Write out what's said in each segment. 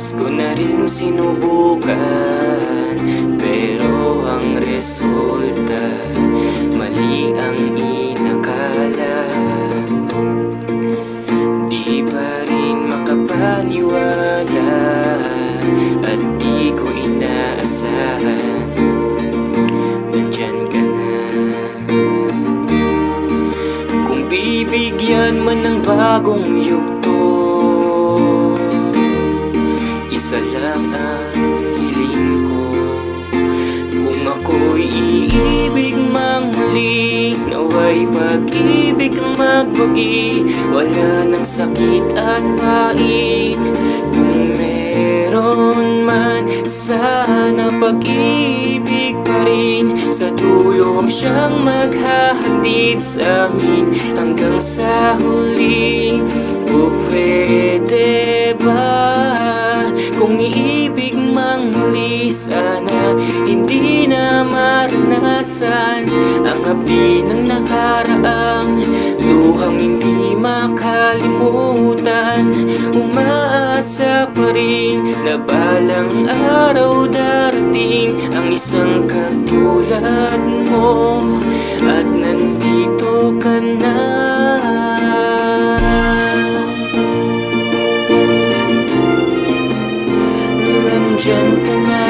Madalas ko na rin sinubukan, pero ang resulta mali ang inakala. Di pa rin makapaniwala at di ko inaasahan nandyan ka na. Kung bibigyan man ng bagong yugto, isa lang ang hiling ko. Kung ako'y iibig mang muli, naway pag-ibig ang magwagi. Wala nang sakit at pait. Kung meron man, sana pag-ibig pa rin. Sa dulo ang siyang maghahatid sa amin hanggang sa huli. O pwede ba kung iibig mang muli, sana hindi na maranasan ang hapdi ng nakaraang luhang hindi makalimutan. Umaasa pa rin na balang araw darating ang isang katulad mo, at nandito ka na. Nandyan ka na.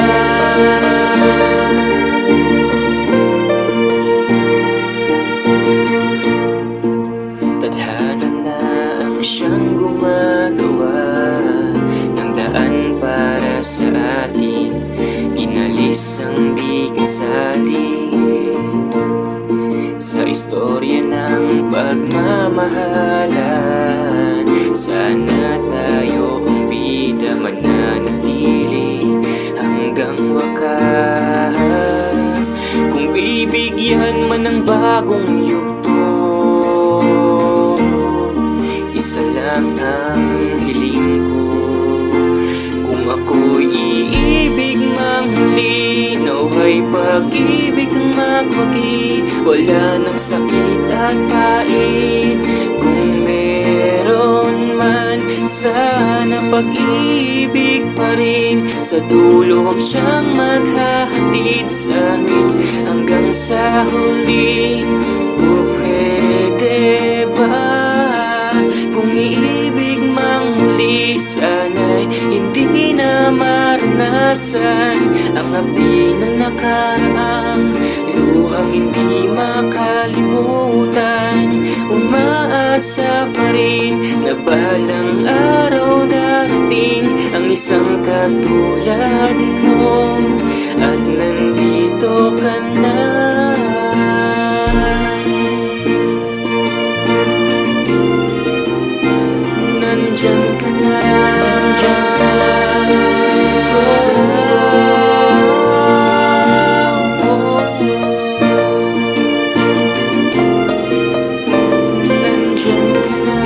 Tadhana na ang siyang gumagawa ng daan para sa atin. Inalis ang di kasali sa istorya ng pagmamahalan. Sana tayo ang bida mananatili hanggang wakas. Kung bibigyan man ng bagong yugto, isa lang ang hiling ko. Kung ako'y iibig mang muli, naway pag-ibig ang magwagi. Wala nang sakit at pait. Kung meron man, sana pag-ibig pa rin. Sa dulo ang siyang maghahatid sa amin hanggang sa huli. O pwede ba kung iibig mang muli, sana'y hindi na maranasan ang hapdi ng nakaraang luhang hindi makalimutan. Umaasa pa rin na balang araw darating ang isang katulad mo, at nandito ka na. Nandyan ka na. Nandyan ka na.